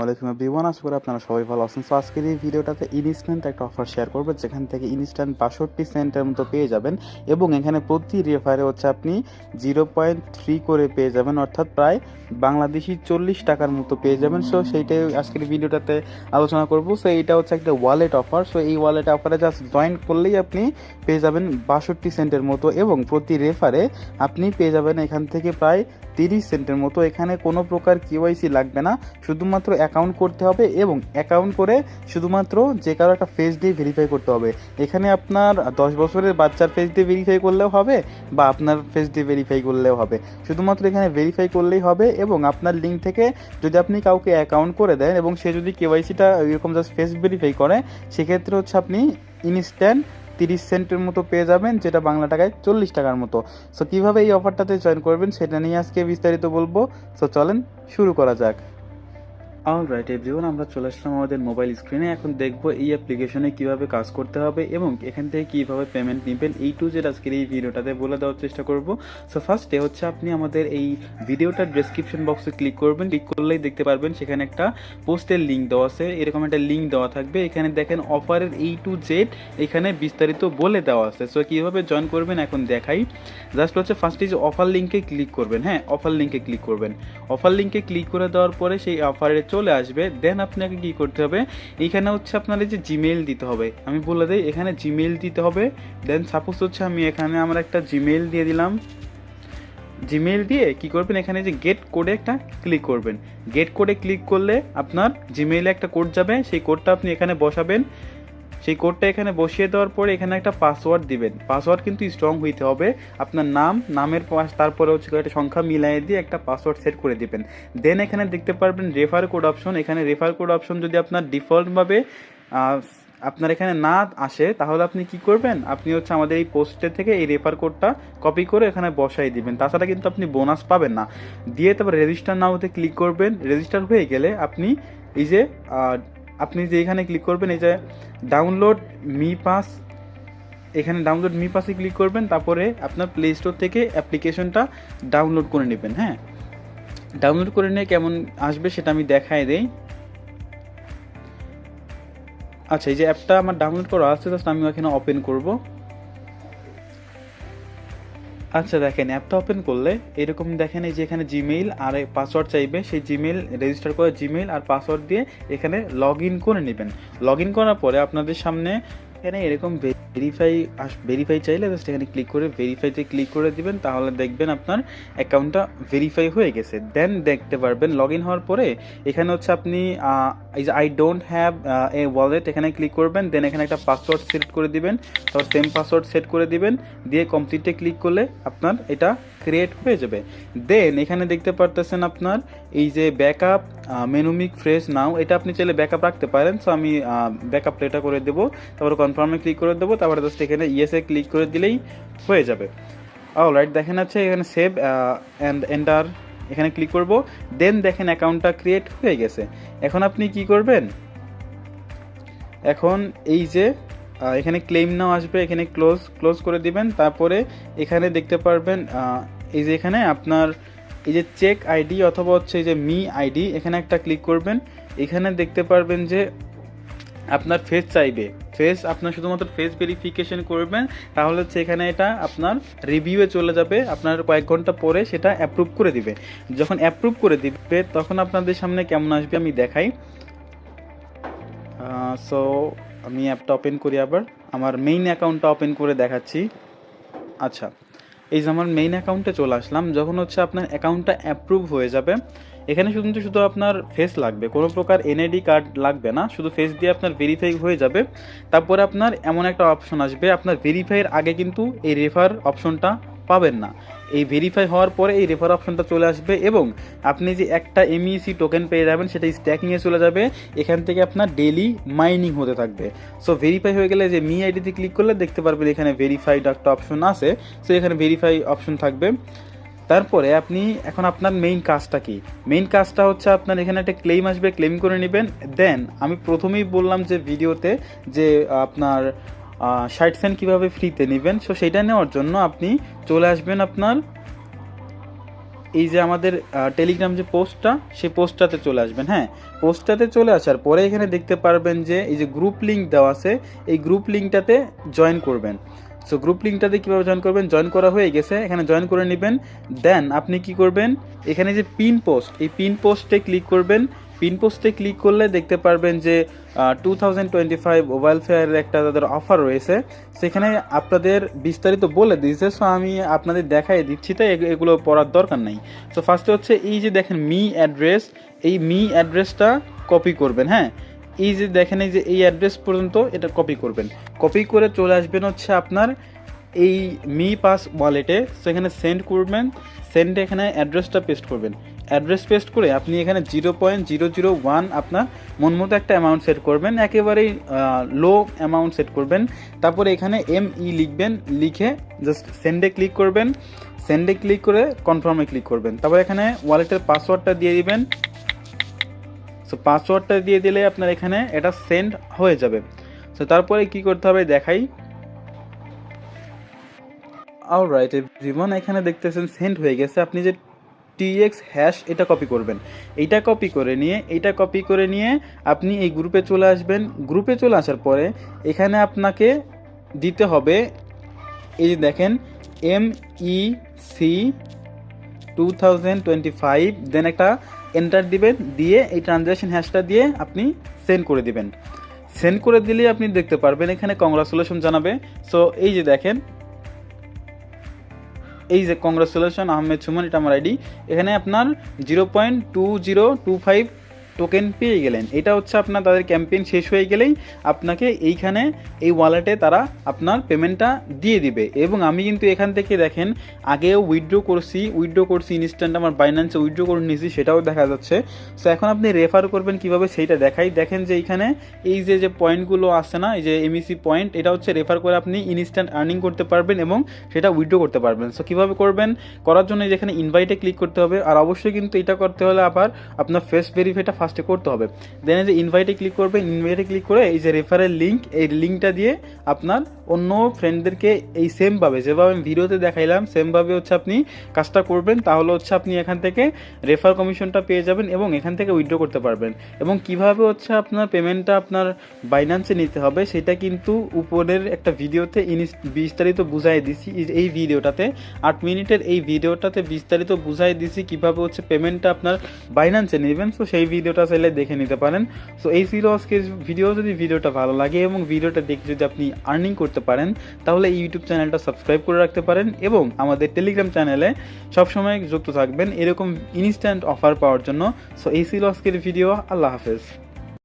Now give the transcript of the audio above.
আলাইকুম এভরিওয়ান, আশা করি আপনারা সবাই ভালো আছেন। সো আজকের এই ভিডিওটাতে ইনস্ট্যান্ট একটা অফার শেয়ার করবো, যেখান থেকে ইনস্ট্যান্ট 62 সেন্টের মতো পেয়ে যাবেন এবং এখানে প্রতি রেফারে হচ্ছে আপনি 0.3 করে পেয়ে যাবেন, অর্থাৎ প্রায় বাংলাদেশি 40 টাকার মতো পেয়ে যাবেন। সো সেইটাই আজকের ভিডিওটাতে আলোচনা করবো। সো এইটা হচ্ছে একটা ওয়ালেট অফার। সো এই ওয়ালেট অফারে জাস্ট জয়েন করলেই আপনি পেয়ে যাবেন 62 সেন্টের মতো এবং প্রতি রেফারে আপনি পেয়ে যাবেন এখান থেকে প্রায় 30 সেন্টের মতো। এখানে কোনো প্রকার কেওয়াইসি লাগবে না, শুধুমাত্র অ্যাকাউন্ট করতে হবে এবং অ্যাকাউন্ট করে শুধুমাত্র যে কারো একটা ফেস দিয়ে ভেরিফাই করতে হবে। এখানে আপনার 10 বছরের বাচ্চার ফেস দিয়ে ভেরিফাই করলেও হবে বা আপনার ফেস দিয়ে ভেরিফাই করলেও হবে, শুধুমাত্র এখানে ভেরিফাই করলেই হবে। এবং আপনার লিঙ্ক থেকে যদি আপনি কাউকে অ্যাকাউন্ট করে দেন এবং সে যদি কেওয়াইসিটা এরকম জাস্ট ফেস ভেরিফাই করে, সেক্ষেত্রে হচ্ছে আপনি ইনস্ট্যান্ট 30 সেন্টের মতো পেয়ে যাবেন, যেটা বাংলা টাকায় 40 টাকার মতো। সো কীভাবে এই অফারটাতে জয়েন করবেন সেটা নিয়ে আজকে বিস্তারিত বলবো। সো চলেন শুরু করা যাক। অলরাইট এভরিওয়ান, আমরা চলে আসলাম আমাদের মোবাইল স্ক্রিনে। এখন দেখবো এই অ্যাপ্লিকেশনে কিভাবে কাজ করতে হবে এবং এখান থেকে কিভাবে পেমেন্ট নেবেন, এই টু জেড আজকের এই ভিডিওটাতে বলে দেওয়ার চেষ্টা করব। সো ফার্স্টে হচ্ছে আপনি আমাদের এই ভিডিওটার ডেসক্রিপশন বক্সে ক্লিক করবেন। ক্লিক করলেই দেখতে পারবেন সেখানে একটা পোস্টের লিঙ্ক দেওয়া আছে, এরকম একটা লিঙ্ক দেওয়া থাকবে। এখানে দেখেন অফারের এই টু জেড এখানে বিস্তারিত বলে দেওয়া আছে। সো কীভাবে জয়েন করবেন এখন দেখাই। জাস্ট হচ্ছে ফার্স্টে যে অফার লিঙ্কে ক্লিক করবেন, হ্যাঁ অফার লিঙ্কে ক্লিক করবেন। অফার লিঙ্কে ক্লিক করে দেওয়ার পরে সেই অফারে চলে আসবে। দেন আপনাকে কি করতে হবে, এইখানে হচ্ছে আপনার এই যে জিমেইল দিতে হবে। আমি বলে দিই, এখানে জিমেইল দিতে হবে। দেন সাপোজ হচ্ছে আমি এখানে আমার একটা জিমেইল দিয়ে দিলাম। জিমেইল দিয়ে কি করবেন, এখানে যে গেট কোডে একটা ক্লিক করবেন। গেট কোডে ক্লিক করলে আপনার জিমেইলে একটা কোড যাবে, সেই কোডটা আপনি এখানে বসাবেন। সেই কোডটা এখানে বসিয়ে দেওয়ার পরে এখানে একটা পাসওয়ার্ড দিবেন। পাসওয়ার্ড কিন্তু স্ট্রং হইতে হবে। আপনার নামের তারপরে হচ্ছে একটা সংখ্যা মিলাই দিয়ে একটা পাসওয়ার্ড সেট করে দিবেন। দেন এখানে দেখতে পারবেন রেফার কোড অপশন। এখানে রেফার কোড অপশন যদি আপনার ডিফল্টভাবে আপনার এখানে না আসে, তাহলে আপনি কি করবেন, আপনি হচ্ছে আমাদের এই পোস্টের থেকে এই রেফার কোডটা কপি করে এখানে বসাই দিবেন। তাছাড়া কিন্তু আপনি বোনাস পাবেন না। দিয়ে তারপর রেজিস্টার নাওতে ক্লিক করবেন। রেজিস্টার হয়ে গেলে আপনি এই যে আপনি যে এখানে ক্লিক করবেন, এই যে ডাউনলোড মি পাস, এখানে ডাউনলোড মি পাসে ক্লিক করবেন। তারপরে আপনার প্লে স্টোর থেকে অ্যাপ্লিকেশনটা ডাউনলোড করে নেবেন। হ্যাঁ, ডাউনলোড করে নিয়ে কেমন আসবে সেটা আমি দেখাই দেই। আচ্ছা, এই যে অ্যাপটা আমার ডাউনলোড করা আছে, জাস্ট আমি এখানে ওপেন করব। আচ্ছা দেখেন, অ্যাপটা ওপেন করলে এরকম দেখেন, এই যে এখানে জিমেইল আর পাসওয়ার্ড চাইবে। সেই জিমেইল রেজিস্টার করে জিমেইল আর পাসওয়ার্ড দিয়ে এখানে লগ ইন করে নেবেন। লগ ইন করার পরে আপনাদের সামনে এখানে এরকম ভেরিফাই চাইলে জাস্ট এখানে ক্লিক করে ভেরিফাইতে ক্লিক করে দিবেন। তাহলে দেখবেন আপনার অ্যাকাউন্টটা ভেরিফাই হয়ে গেছে। দেন দেখতে পারবেন লগ ইন হওয়ার পরে এখানে হচ্ছে আপনি এই যে I don't have a wallet, এখানে ক্লিক করবেন। দেন এখানে একটা পাসওয়ার্ড সেট করে দিবেন, তারপর সেম পাসওয়ার্ড সেট করে দিবেন। দিয়ে কমপ্লিটে ক্লিক করলে আপনার এটা ক্রিয়েট হয়ে যাবে। দেন এখানে দেখতে পারতেছেন আপনার এই যে ব্যাকআপ মেনুমিক ফ্রেশ নাও, এটা আপনি চাইলে ব্যাকআপ রাখতে পারেন। সো আমি ব্যাকআপ এটা করে দেবো, তারপরে কনফার্মে ক্লিক করে দেবো, তারপরে জাস্ট এখানে ইয়েসে ক্লিক করে দিলেই হয়ে যাবে। অলরাইট, দেখেন আছে এখানে সেভ অ্যান্ড এন্টার, এখানে ক্লিক করব। দেন দেখেন অ্যাকাউন্টটা ক্রিয়েট হয়ে গেছে। এখন আপনি কি করবেন, এখন এই যে এখানে ক্লেম নাও আসবে, এখানে ক্লোজ করে দিবেন। তারপরে এখানে দেখতে পারবেন এই যে এখানে আপনার এই যে চেক আইডি অথবা হচ্ছে এই যে মি আইডি, এখানে একটা ক্লিক করবেন। এখানে দেখতে পারবেন যে আপনার ফেস চাইবে, ফেস আপনার শুধুমাত্র ফেস ভেরিফিকেশন করবেন, তাহলে হচ্ছে এখানে এটা আপনার রিভিউয়ে চলে যাবে। আপনার কয়েক ঘন্টা পরে সেটা অ্যাপ্রুভ করে দিবে। যখন অ্যাপ্রুভ করে দিবে তখন আপনাদের সামনে কেমন আসবে আমি দেখাই। সো আমি অ্যাপটা ওপেন করি, আবার আমার মেইন অ্যাকাউন্টটা ওপেন করে দেখাচ্ছি। আচ্ছা, এই যে আমার মেইন অ্যাকাউন্টে চলে আসলাম। যখন হচ্ছে আপনার অ্যাকাউন্টটা অ্যাপ্রুভ হয়ে যাবে, এখানে শুধু আপনার ফেস লাগবে, কোনো প্রকার এনআইডি কার্ড লাগবে না, শুধু ফেস দিয়ে আপনার ভেরিফাই হয়ে যাবে। তারপরে আপনার এমন একটা অপশন আসবে, আপনার ভেরিফাইয়ের আগে কিন্তু এই রেফার অপশনটা পাবেন না। এই ভেরিফাই হওয়ার পরে এই রেফার অপশনটা চলে আসবে এবং আপনি যে একটা এমইসি টোকেন পেয়ে যাবেন, সেটা স্ট্যাকিংয়ে চলে যাবে। এখান থেকে আপনার ডেইলি মাইনিং হতে থাকবে। সো ভেরিফাই হয়ে গেলে যে মি আইডিতে ক্লিক করলে দেখতে পারবেন এখানে ভেরিফাইড একটা অপশন আছে। সো এখানে ভেরিফাই অপশন থাকবে। তারপরে আপনি এখন আপনার মেইন কাজটা কি, মেইন কাজটা হচ্ছে আপনার এখানে একটা ক্লেম আসবে, ক্লেম করে নেবেন। দেন আমি প্রথমেই বললাম যে ভিডিওতে যে আপনার 60 সেন্ট কীভাবে ফ্রিতে নেবেন। সো সেইটা নেওয়ার জন্য আপনি চলে আসবেন আপনার এই যে আমাদের টেলিগ্রাম যে পোস্টটা, সেই পোস্টটাতে চলে আসবেন। হ্যাঁ, পোস্টটাতে চলে আসার পরে এখানে দেখতে পারবেন যে এই যে গ্রুপ লিঙ্ক দেওয়া আছে, এই গ্রুপ লিঙ্কটাতে জয়েন করবেন। সো গ্রুপ লিঙ্কটাতে কীভাবে জয়েন করবেন, জয়েন করা হয়ে গেছে, এখানে জয়েন করে নেবেন। দেন আপনি কি করবেন, এখানে যে পিন পোস্ট, এই পিন পোস্টে ক্লিক করবেন। পিন পোস্টে ক্লিক করলে দেখতে পারবেন যে 2025 মোবাইল ফেয়ারের একটা তাদের অফার রয়েছে, সেখানে আপনাদের বিস্তারিত বলে দিয়েছে। সো আমি আপনাদের দেখাই দিচ্ছি, তাই এগুলো পড়ার দরকার নাই। সো ফার্স্টে হচ্ছে এই যে দেখেন মি অ্যাড্রেস, এই মি অ্যাড্রেসটা কপি করবেন। হ্যাঁ, এই যে দেখেন এই যে এই অ্যাড্রেস পর্যন্ত এটা কপি করবেন। কপি করে চলে আসবেন হচ্ছে আপনার এই মি পাস ওয়ালেটে। সেখানে সেন্ড করবেন, সেন্ডে এখানে অ্যাড্রেসটা পেস্ট করবেন। অ্যাড্রেস পেস্ট করে আপনি এখানে 0.001 আপনার মন মতো একটা অ্যামাউন্ট সেট করবেন, একেবারেই লো অ্যামাউন্ট সেট করবেন। তারপরে এখানে ME লিখবেন, লিখে জাস্ট সেন্ডে ক্লিক করবেন। সেন্ডে ক্লিক করে কনফার্মে ক্লিক করবেন। তারপর এখানে ওয়ালেটের পাসওয়ার্ডটা দিয়ে দিবেন। সো পাসওয়ার্ডটা দিয়ে দিলে আপনার এখানে এটা সেন্ড হয়ে যাবে। সো তারপরে কি করতে হবে দেখাই। অলরাইট এভরিওয়ান, এখানে দেখতেছেন সেন্ড হয়ে গেছে। আপনি যে TX হ্যাশ এটা কপি করবেন, এইটা কপি করে নিয়ে আপনি এই গ্রুপে চলে আসবেন। গ্রুপে চলে আসার পরে এখানে আপনাকে দিতে হবে এই যে দেখেন MEC 2025, দেন একটা এন্টার দিবেন, দিয়ে এই ট্রানজ্যাকশন হ্যাশটা দিয়ে আপনি সেন্ড করে দিবেন। সেন্ড করে দিলে আপনি দেখতে পারবেন এখানে কংগ্রাচুলেশন জানাবে। সো এই যে দেখেন, এই যে কংগ্রাচুলেশন আহমেদ সুমন, এটা আমার আইডি। এখানে আপনার 0.2025 টোকেন পেয়ে গেলেন। এটা হচ্ছে আপনার তাদের ক্যাম্পেইন শেষ হয়ে গেলেই আপনাকে এইখানে এই ওয়ালেটে তারা আপনার পেমেন্টটা দিয়ে দিবে। এবং আমি কিন্তু এখান থেকে দেখেন আগেও উইথড্র করছি ইনস্ট্যান্ট, আমার বাইন্যান্সে উইথড্র করে নিয়েছি, সেটাও দেখা যাচ্ছে। সো এখন আপনি রেফার করবেন কিভাবে সেইটা দেখাই। দেখেন যে এইখানে এই যে পয়েন্টগুলো আছে না, এই যে MEC পয়েন্ট, এটা হচ্ছে রেফার করে আপনি ইনস্ট্যান্ট আর্নিং করতে পারবেন এবং সেটা উইথড্র করতে পারবেন। সো কীভাবে করবেন, করার জন্য যেখানে ইনভাইটে ক্লিক করতে হবে, আর অবশ্যই কিন্তু এটা করতে হলে আবার আপনার ফেস ভেরিফাইটা ফার্স্টে করতে হবে। দেন এই যে ইনভাইটে ক্লিক করবেন, ইনভাইটে ক্লিক করে এই যে রেফারেল লিঙ্ক, এই লিঙ্কটা দিয়ে আপনার অন্য ফ্রেন্ডদেরকে এই সেমভাবে যেভাবে আমি ভিডিওতে দেখাইলাম সেমভাবে হচ্ছে আপনি কাজটা করবেন। তাহলে হচ্ছে আপনি এখান থেকে রেফার কমিশনটা পেয়ে যাবেন এবং এখান থেকে উইথড্র করতে পারবেন। এবং কিভাবে হচ্ছে আপনার পেমেন্টটা আপনার বাইন্যান্সে নিতে হবে সেটা কিন্তু উপরের একটা ভিডিওতে বিস্তারিত বুঝাই দিছি। এই ভিডিওটাতে 8 মিনিটের এই ভিডিওটাতে বিস্তারিত বুঝাই দিছি কিভাবে হচ্ছে পেমেন্টটা আপনার বাইন্যান্সে নেবেন। সো সেই ভিডিওটা চাইলে দেখে নিতে পারেন। সো এই ছিল আজকের ভিডিও। যদি ভিডিওটা ভালো লাগে এবং ভিডিওটা দেখে যদি আপনি আর্নিং করতে পারেন, তাহলে ইউটিউব চ্যানেলটা সাবস্ক্রাইব করে রাখতে পারেন এবং আমাদের টেলিগ্রাম চ্যানেলে সবসময় যুক্ত থাকবেন এরকম ইনস্ট্যান্ট অফার পাওয়ার জন্য। সো এই ছিল আজকের ভিডিও। আল্লাহ হাফেজ।